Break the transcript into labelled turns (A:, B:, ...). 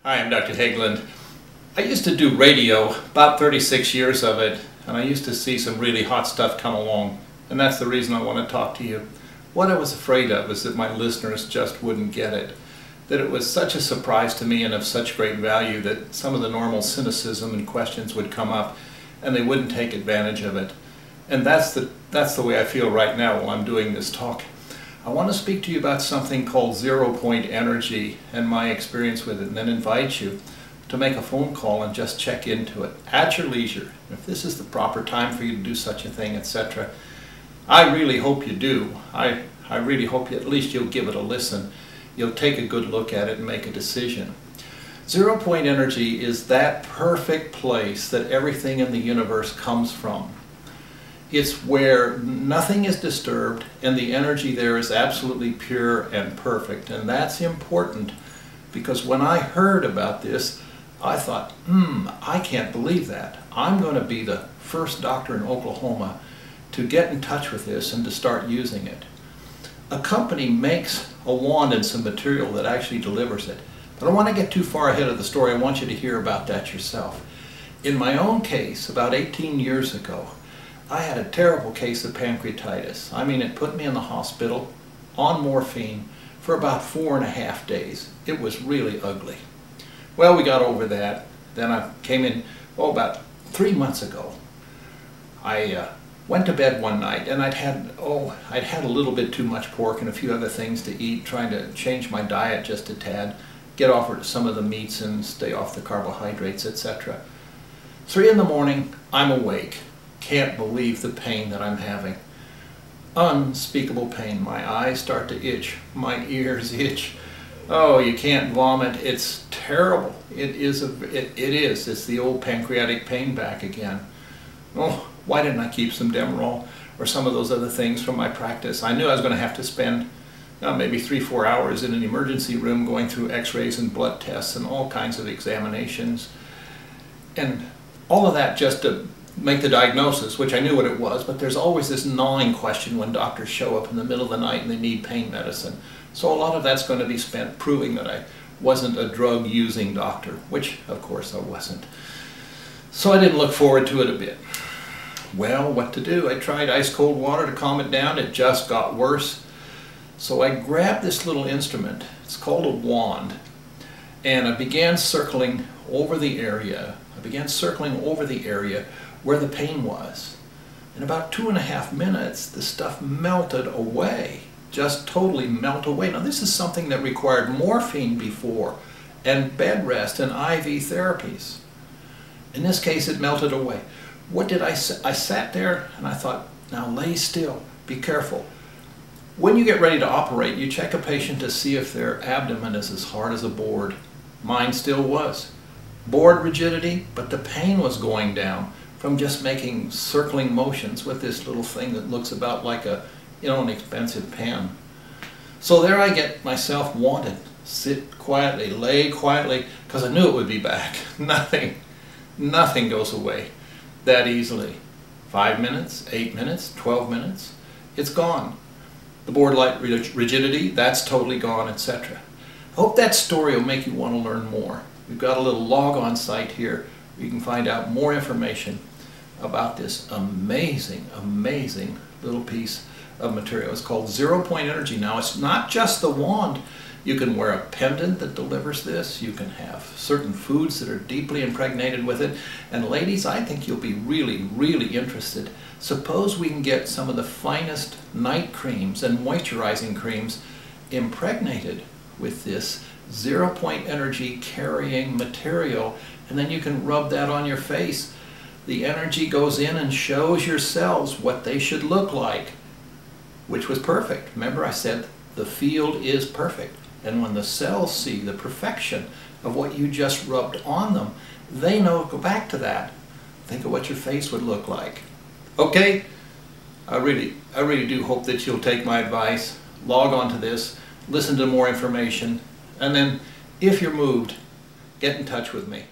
A: Hi, I'm Dr. Hagglund. I used to do radio, about 36 years of it, and I used to see some really hot stuff come along, and that's the reason I want to talk to you. What I was afraid of is that my listeners just wouldn't get it, that it was such a surprise to me and of such great value that some of the normal cynicism and questions would come up and they wouldn't take advantage of it. And that's the way I feel right now while I'm doing this talk. I want to speak to you about something called zero-point energy and my experience with it, and then invite you to make a phone call and just check into it at your leisure. If this is the proper time for you to do such a thing, etc. I really hope you do. I really hope at least you'll give it a listen. You'll take a good look at it and make a decision. Zero-point energy is that perfect place that everything in the universe comes from. It's where nothing is disturbed and the energy there is absolutely pure and perfect. And that's important because when I heard about this, I thought, I can't believe that. I'm going to be the first doctor in Oklahoma to get in touch with this and to start using it. A company makes a wand and some material that actually delivers it. But I don't want to get too far ahead of the story. I want you to hear about that yourself. In my own case, about 18 years ago, I had a terrible case of pancreatitis. I mean, it put me in the hospital on morphine for about 4.5 days. It was really ugly. Well, we got over that. Then I came in, about 3 months ago. I went to bed one night and I'd had a little bit too much pork and a few other things to eat, trying to change my diet just a tad, get off of some of the meats and stay off the carbohydrates, etc. 3 in the morning, I'm awake. Can't believe the pain that I'm having. Unspeakable pain. My eyes start to itch. My ears itch. Oh, you can't vomit. It's terrible. It is. It's the old pancreatic pain back again. Oh, why didn't I keep some Demerol or some of those other things from my practice? I knew I was going to have to spend maybe 3-4 hours in an emergency room going through x-rays and blood tests and all kinds of examinations. And all of that just to make the diagnosis, which I knew what it was, but there's always this gnawing question when doctors show up in the middle of the night and they need pain medicine. So a lot of that's going to be spent proving that I wasn't a drug-using doctor, which of course I wasn't. So I didn't look forward to it a bit. Well, what to do? I tried ice-cold water to calm it down. It just got worse. So I grabbed this little instrument. It's called a wand. And I began circling over the area. Where the pain was. In about 2.5 minutes, the stuff melted away, just totally melt away. Now this is something that required morphine before, and bed rest and IV therapies. In this case, it melted away. What did I say? I sat there and I thought, now lay still, be careful. When you get ready to operate, you check a patient to see if their abdomen is as hard as a board. Mine still was. Board rigidity, but the pain was going down from just making circling motions with this little thing that looks about like an expensive pen. So there I get myself wanded. Sit quietly, lay quietly, because I knew it would be back. Nothing goes away that easily. 5 minutes, 8 minutes, 12 minutes, it's gone. The board light rigidity, that's totally gone, etc. I hope that story will make you want to learn more. We've got a little log on site here where you can find out more information about this amazing little piece of material. It's called zero-point energy. Now, it's not just the wand. You can wear a pendant that delivers this. You can have certain foods that are deeply impregnated with it. And ladies, I think you'll be really interested. Suppose we can get some of the finest night creams and moisturizing creams impregnated with this zero-point energy carrying material, and then you can rub that on your face. The energy goes in and shows your cells what they should look like, which was perfect. Remember I said the field is perfect, and when the cells see the perfection of what you just rubbed on them, they know, go back to that. Think of what your face would look like. Okay? I really do hope that you'll take my advice, log on to this, listen to more information, and then if you're moved, get in touch with me.